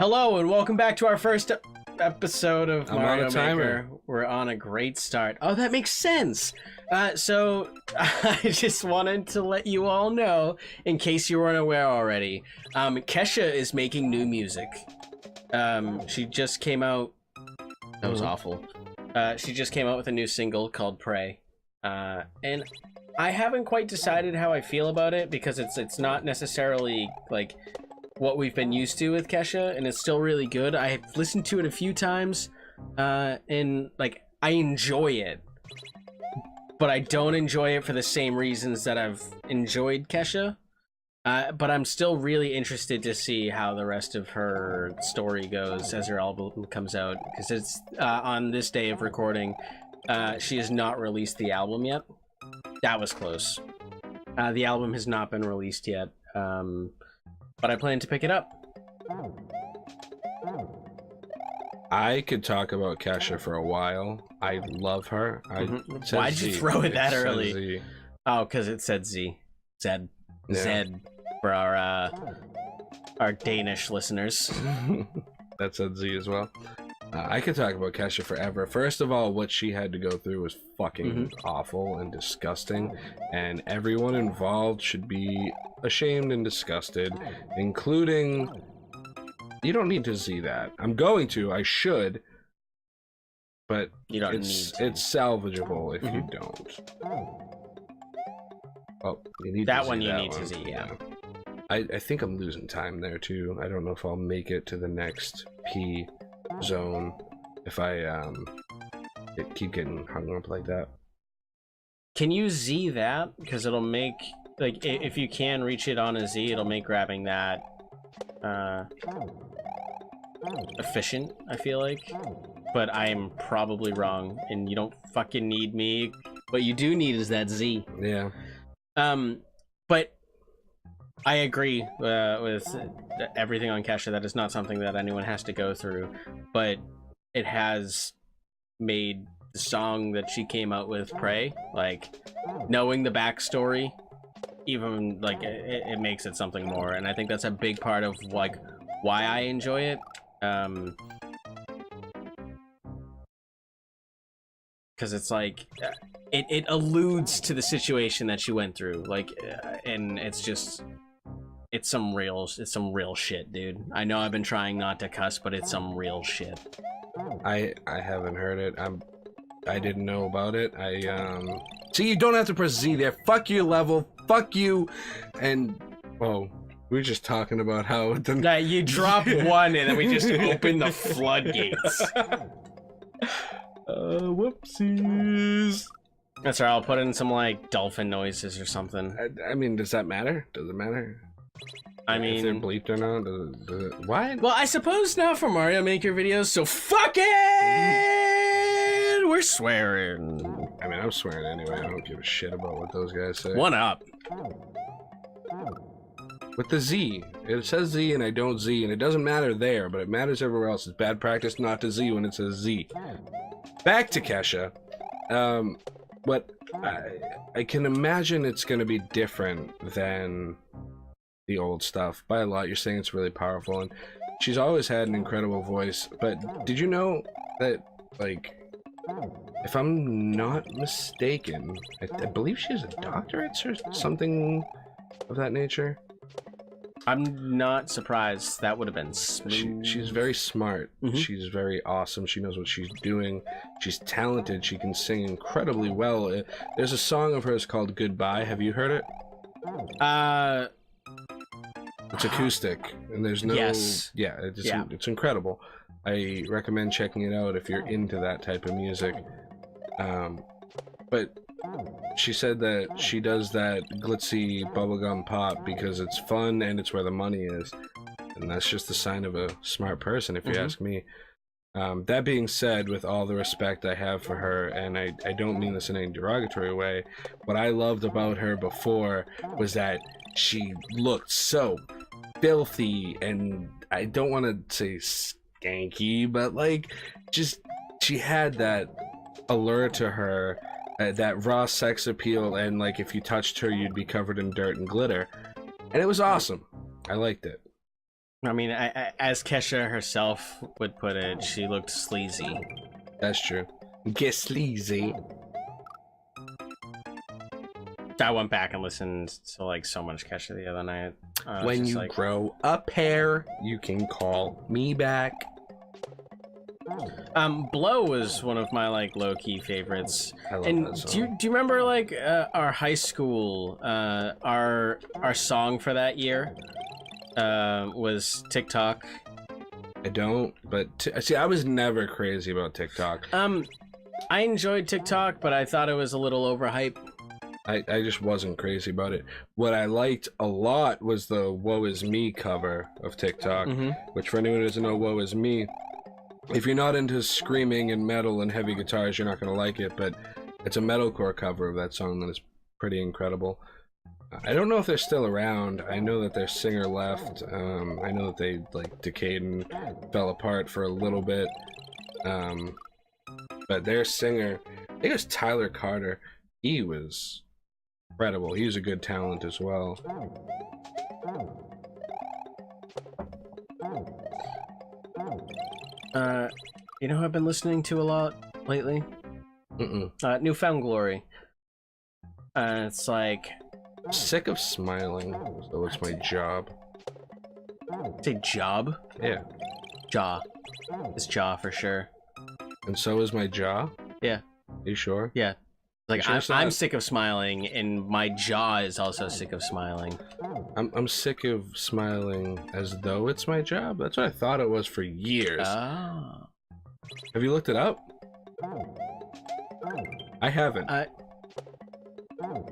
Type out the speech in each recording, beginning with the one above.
Hello and welcome back to our first episode of I'm Mario on a timer. Maker. We're on a great start. Oh, that makes sense. So I just wanted to let you all know, in case you weren't aware already, Kesha is making new music. She just came out. That was awful. She just came out with a new single called "Pray," and I haven't quite decided how I feel about it because it's not necessarily like what we've been used to with Kesha, and it's still really good. I have listened to it a few times, and like I enjoy it, but I don't enjoy it for the same reasons that I've enjoyed Kesha. But I'm still really interested to see how the rest of her story goes as her album comes out, because it's on this day of recording. She has not released the album yet. That was close. The album has not been released yet. But I plan to pick it up. I could talk about Kesha for a while. I love her. Why'd you throw it that early? Z. Oh, because it said Z. Zed. Yeah. Zed for our Danish listeners. That said Z as well. I could talk about Kesha forever. First of all, what she had to go through was fucking awful and disgusting, and everyone involved should be ashamed and disgusted, including... You don't need to see that. I'm going to. I should. But You don't it's need to. it's salvageable if you don't. Oh, you need That to one see you that need to one. see, yeah. I think I'm losing time there too. I don't know if I'll make it to the next P zone if I keep getting hung up like that. Can you Z that? Because it'll make, like, if you can reach it on a Z, it'll make grabbing that efficient, I feel like. But I am probably wrong, and you don't fucking need me. What you do need is that Z. Yeah. But I agree with everything on Kesha. That is not something that anyone has to go through, but it has made the song that she came out with, "Pray," like, knowing the backstory, even like it makes it something more, and I think that's a big part of like why I enjoy it. Because it's like it alludes to the situation that she went through, like, and it's some real shit, dude. I know I've been trying not to cuss, but it's some real shit. I haven't heard it. I didn't know about it. See, you don't have to press Z there. Fuck your level. Fuck you. And we were just talking about how You drop one and then we just open the floodgates. Whoopsies. That's right. I'll put in some like dolphin noises or something. I mean, does that matter? Does it matter? I If they're mean, bleeped or not? Does it... What? well, I suppose not for Mario Maker videos. So fuck it. We're swearing. I mean, I'm swearing anyway. I don't give a shit about what those guys say. One up. With the Z. It says Z and I don't Z, and it doesn't matter there, but it matters everywhere else. It's bad practice not to Z when it says Z. Back to Kesha. What I can imagine it's going to be different than the old stuff by a lot. You're saying it's really powerful, and she's always had an incredible voice, but did you know that, like, if I'm not mistaken, I believe she has a doctorate or something of that nature? I'm not surprised. That would have been smooth. She's very smart. She's very awesome. She knows what she's doing. She's talented. She can sing incredibly well. There's a song of hers called Goodbye. Have you heard it? It's acoustic, and there's no... Yes. Yeah, it's incredible. I recommend checking it out if you're into that type of music. But she said that she does that glitzy bubblegum pop because it's fun and it's where the money is. And that's just the sign of a smart person, if you ask me. That being said, with all the respect I have for her, and I don't mean this in any derogatory way, what I loved about her before was that she looked so filthy, and I don't want to say skanky, but like, just, she had that allure to her, that raw sex appeal, and like if you touched her you'd be covered in dirt and glitter, and it was awesome. I liked it. I mean, as Kesha herself would put it, she looked sleazy. That's true. Get sleazy. I went back and listened to like so much Kesha the other night. When you grow a pair, you can call me back. Blow was one of my like low-key favorites. I love And that song. do you remember like our high school our song for that year was TikTok? I don't, but see, I was never crazy about TikTok. I enjoyed TikTok, but I thought it was a little overhyped. I just wasn't crazy about it. What I liked a lot was the Woe Is Me cover of TikTok, which for anyone who doesn't know Woe Is Me, if you're not into screaming and metal and heavy guitars, you're not going to like it, but it's a metalcore cover of that song that is pretty incredible. I don't know if they're still around. I know that their singer left. I know that they like decayed and fell apart for a little bit. But their singer, I think it was Tyler Carter, he was incredible. He was a good talent as well. You know who I've been listening to a lot lately? Newfound Glory. It's like... I'm sick of smiling, so it's my job. Say job? Yeah. Jaw. It's jaw for sure. And so is my jaw? Yeah. You sure? Yeah. Like, Sure I'm sick of smiling, and my jaw is also sick of smiling. I'm sick of smiling as though it's my job. That's what I thought it was for years. Oh. Have you looked it up? I haven't.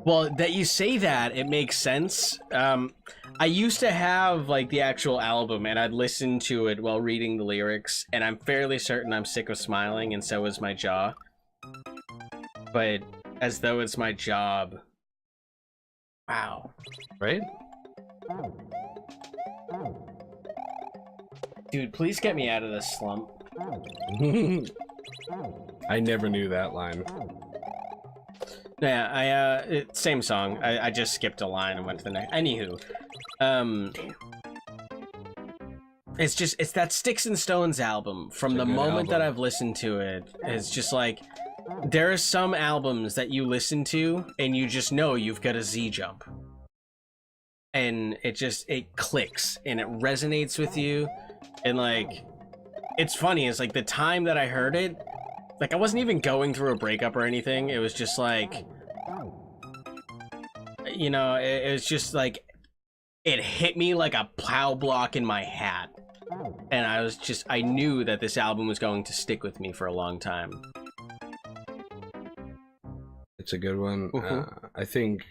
Well, that you say that, it makes sense. I used to have, like, the actual album, and I'd listen to it while reading the lyrics, and I'm fairly certain I'm sick of smiling, and so is my jaw. But as though it's my job. Wow. Right? Dude, please get me out of this slump. I never knew that line. Yeah, same song. I just skipped a line and went to the next. Anywho, it's that Sticks and Stones album. From the moment that I've listened to it, it's just like, there are some albums that you listen to and you just know you've got a Z jump. And it clicks and it resonates with you. And like, it's funny, it's like the time that I heard it, like I wasn't even going through a breakup or anything. It was just like, you know, it was just like, it hit me like a plow block in my hat. And I knew that this album was going to stick with me for a long time. It's a good one. I think,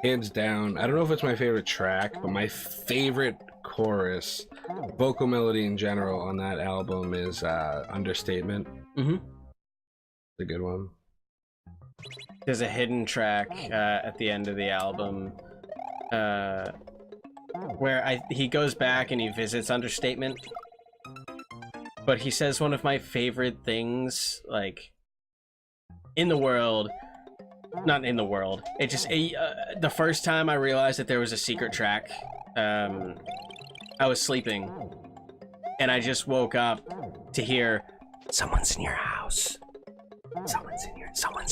hands down, I don't know if it's my favorite track, but my favorite chorus, vocal melody in general on that album is Understatement. It's a good one. There's a hidden track at the end of the album where he goes back and he visits Understatement, but he says one of my favorite things, like, in the world, not in the world, it just, the first time I realized that there was a secret track, I was sleeping, and I just woke up to hear, "Someone's in your house. Someone's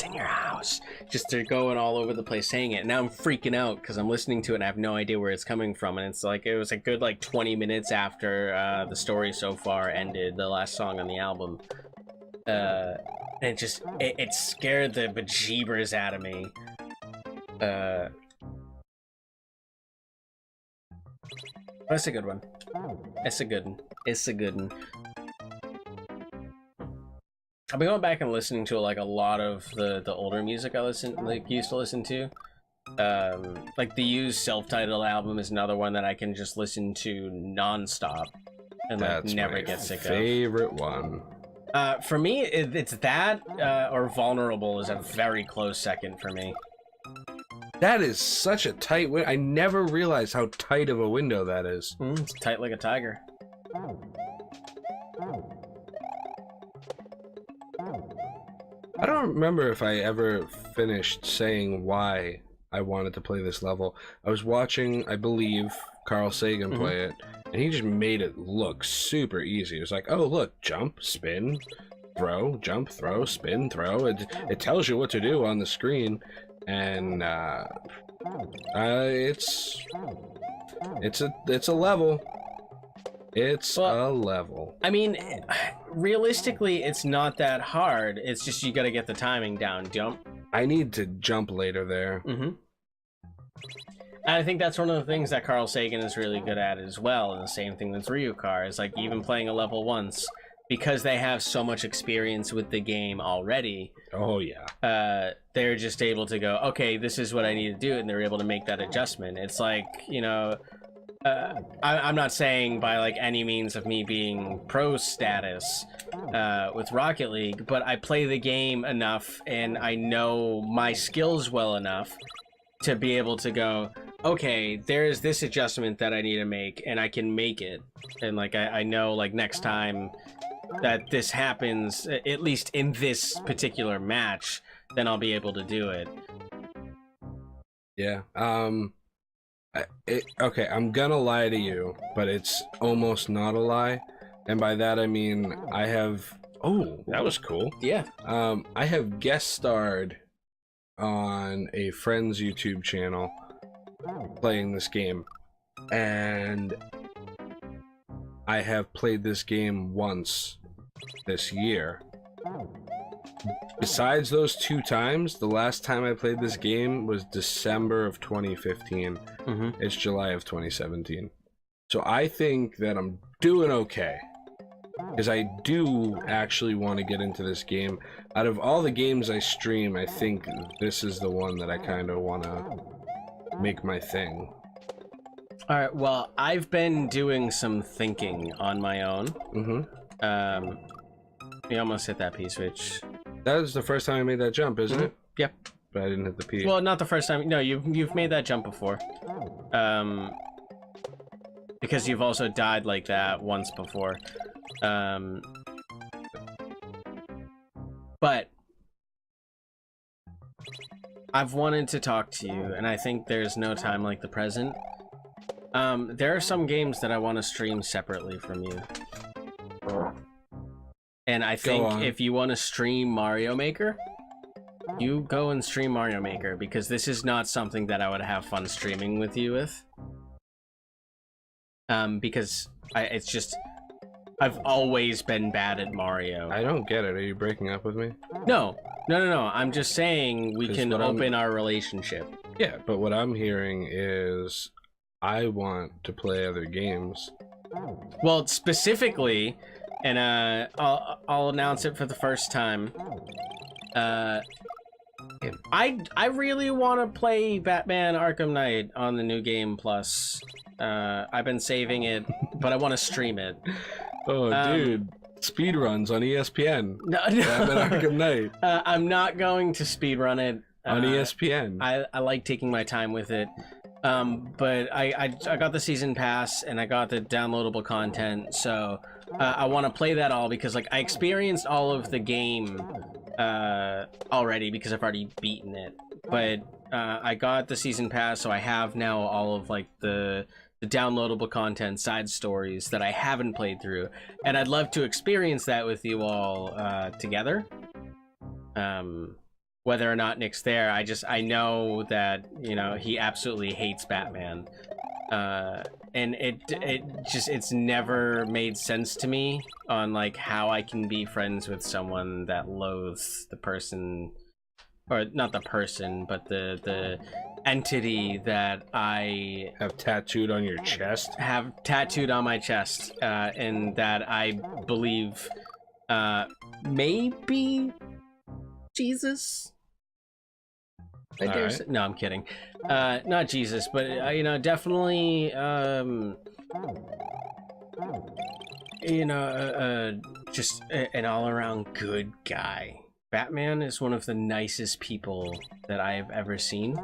in your house." Just they're going all over the place saying it, and now I'm freaking out because I'm listening to it and I have no idea where it's coming from, and it's like, it was a good like 20 minutes after the story so far ended, the last song on the album. And it scared the bejeebers out of me. That's a good one. It's a good one. It's a good one. I've been going back and listening to like a lot of the older music I used to listen to. Like the Used self-titled album is another one that I can just listen to non-stop and like never get sick of. Favorite one. For me, it's that or Vulnerable is a very close second for me. That is such a tight window. I never realized how tight of a window that is. It's tight like a tiger. I don't remember if I ever finished saying why I wanted to play this level. I was watching, I believe, Carl Sagan play it, and he just made it look super easy. It was like, oh look, jump, spin, throw, jump, throw, spin, throw. It tells you what to do on the screen, and it's a level. It's a level. I mean, realistically, it's not that hard. It's just you got to get the timing down. Jump. I need to jump later there. Mm-hmm. And I think that's one of the things that Carl Sagan is really good at as well. And the same thing with Ryukar is like even playing a level once, because they have so much experience with the game already. Oh yeah. They're just able to go, okay, this is what I need to do, and they're able to make that adjustment. It's like, you know, I'm not saying by like any means of me being pro status with Rocket League, but I play the game enough and I know my skills well enough to be able to go, okay, there's this adjustment that I need to make, and I can make it. And like I know like next time that this happens, at least in this particular match, then I'll be able to do it. Yeah. Okay, I'm gonna lie to you, but it's almost not a lie, and by that I mean I have. Oh, that was cool. Yeah. I have guest starred on a friend's YouTube channel playing this game, and I have played this game once this year. Besides those 2 times, the last time I played this game was December of 2015. Mm-hmm. It's July of 2017. So I think that I'm doing okay, because I do actually want to get into this game. Out of all the games I stream, I think this is the one that I kind of want to make my thing. All right, well, I've been doing some thinking on my own. Mm-hmm. You almost hit that P-switch. That was the first time I made that jump, isn't it? Yep. But I didn't hit the P. Well, not the first time. No, you've made that jump before. Because you've also died like that once before. But I've wanted to talk to you, and I think there's no time like the present. There are some games that I want to stream separately from you. And I think if you want to stream Mario Maker, you go and stream Mario Maker, because this is not something that I would have fun streaming with you with. Because it's just, I've always been bad at Mario. I don't get it. Are you breaking up with me? No. I'm just saying we can open our relationship. Yeah, but what I'm hearing is I want to play other games. Well, specifically, and I'll announce it for the first time. I really want to play Batman Arkham Knight on the New Game Plus. I've been saving it, but I want to stream it. Oh, dude. Speedruns on ESPN. No. Batman Arkham Knight. I'm not going to speedrun it. On ESPN. I like taking my time with it. But I got the season pass, and I got the downloadable content, so I want to play that all, because like I experienced all of the game already, because I've already beaten it. But I got the season pass, so I have now all of like the downloadable content, side stories that I haven't played through, and I'd love to experience that with you all together. Whether or not Nick's there, I know that, you know, he absolutely hates Batman, and it's never made sense to me on like how I can be friends with someone that loathes the person, or not the person, but the entity that I have tattooed on your chest. Have tattooed on my chest, and that I believe maybe Jesus. Right. No, I'm kidding. Not Jesus, but you know, definitely, you know, just an all-around good guy. Batman is one of the nicest people that I have ever seen.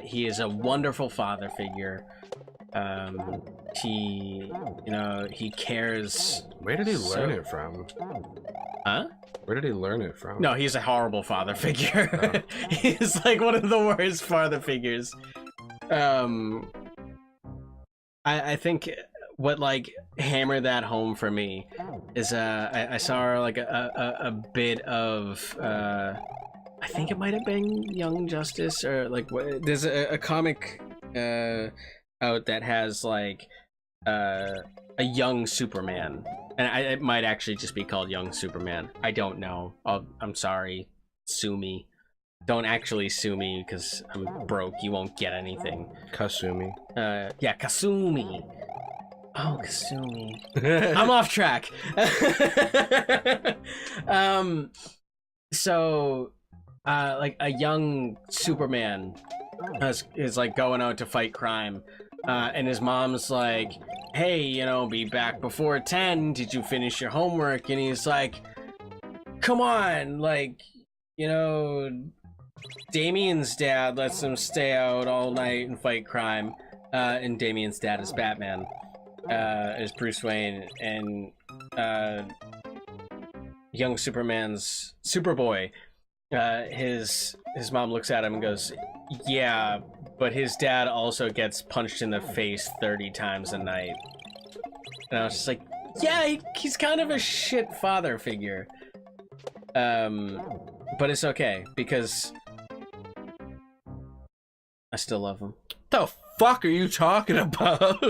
He is a wonderful father figure. He, you know, he cares. Where did he learn it from? Huh? Where did he learn it from? No, he's a horrible father figure. Oh. He's like one of the worst father figures. I think what like hammered that home for me is I saw like a bit of I think it might have been Young Justice or like there's a comic out that has like a young Superman, and it might actually just be called Young Superman. I don't know. I'm sorry, sue me. Don't actually sue me because I'm broke. You won't get anything. Kasumi. Yeah, Kasumi. Oh, Kasumi. I'm off track. So, like a young Superman is like going out to fight crime, and his mom's like, "Hey, you know, be back before 10. Did you finish your homework?" And he's like, "Come on, like, you know, Damien's dad lets him stay out all night and fight crime." And Damien's dad is Batman. Is Bruce Wayne, and young Superman's Superboy. His mom looks at him and goes, "Yeah, but his dad also gets punched in the face 30 times a night." And I was just like, yeah, he's kind of a shit father figure. But it's okay because I still love him. The fuck are you talking about?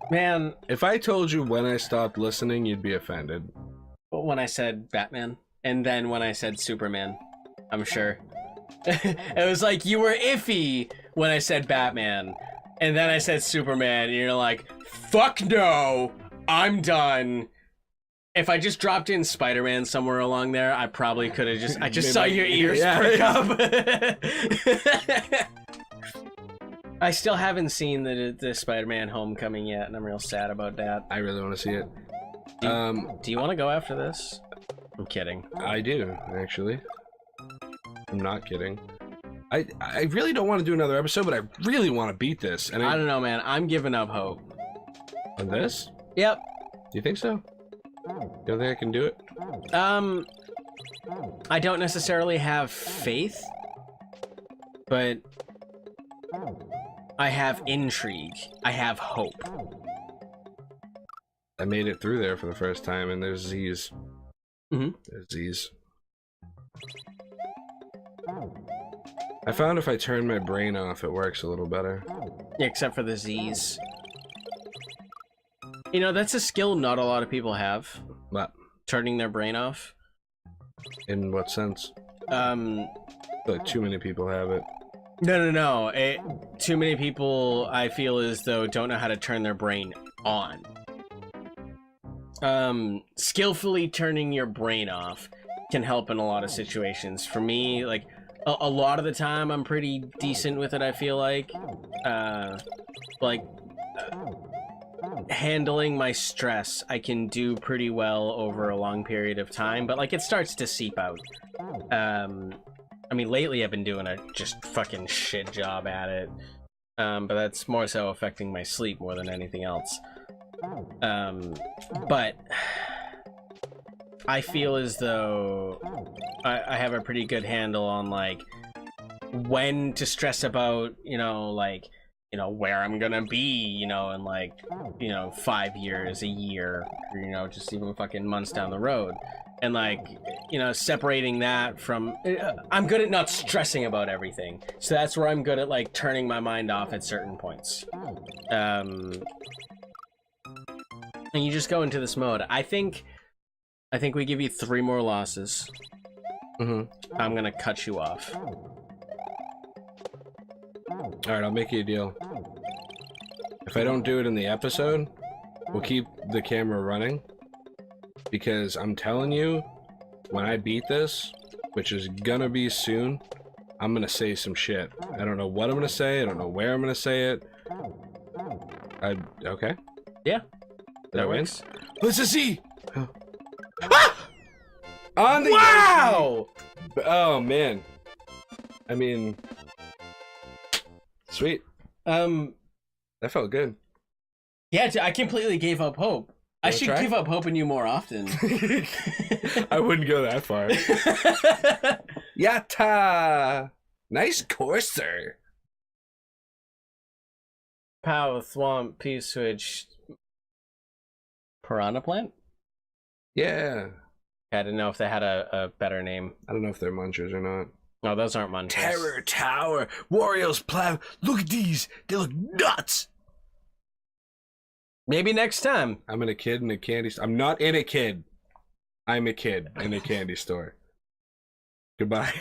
Man, if I told you when I stopped listening, you'd be offended. When I said Batman, and then when I said Superman, I'm sure. It was like you were iffy when I said Batman, and then I said Superman, and you're like, fuck no, I'm done. If I just dropped in Spider-Man somewhere along there, I probably could have just... I just saw your ears perk up. I still haven't seen the Spider-Man Homecoming yet, and I'm real sad about that. I really want to see it. Do you want to go after this? I'm kidding. I do, actually. I'm not kidding. I really don't want to do another episode, but I really want to beat this. And I don't know, man. I'm giving up hope. On this? Yep. Do you think so? You don't think I can do it? I don't necessarily have faith, but I have intrigue. I have hope. I made it through there for the first time, and there's Z's. Mm-hmm. There's Z's. I found if I turn my brain off, it works a little better. Yeah, except for the Z's. You know, that's a skill not a lot of people have. What? Turning their brain off. In what sense? I feel like too many people have it. No. Too many people, I feel as though, don't know how to turn their brain on. Skillfully turning your brain off can help in a lot of situations. For me, like, a lot of the time, I'm pretty decent with it, I feel like. Handling my stress, I can do pretty well over a long period of time, but, like, it starts to seep out. I mean, lately I've been doing a just fucking shit job at it. But that's more so affecting my sleep more than anything else. But I feel as though I have a pretty good handle on, like, when to stress about, you know, like, you know, where I'm gonna be, you know, in, like, you know, 5 years, a year, or, you know, just even fucking months down the road. And, like, you know, separating that from... I'm good at not stressing about everything. So that's where I'm good at, like, turning my mind off at certain points. And you just go into this mode. I think we give you 3 more losses. Mm-hmm. I'm gonna cut you off. Alright, I'll make you a deal. If I don't do it in the episode, we'll keep the camera running. Because I'm telling you, when I beat this, which is gonna be soon, I'm gonna say some shit. I don't know what I'm gonna say, I don't know where I'm gonna say it. Okay? Yeah. That win? wins? Let's just see! Ah! On the wow! Oh, man. I mean... Sweet. That felt good. Yeah, I completely gave up hope. I should give up hope in you more often. I wouldn't go that far. Yatta! Nice courser. power, swamp, pea switch, piranha plant? Yeah. I didn't know if they had a better name. I don't know if they're munchers or not. No, those aren't munchers. Terror Tower, Wario's Plow. Look at these. They look nuts. Maybe next time. I'm in a kid in a candy store. I'm not in a kid. I'm a kid in a candy store. Goodbye.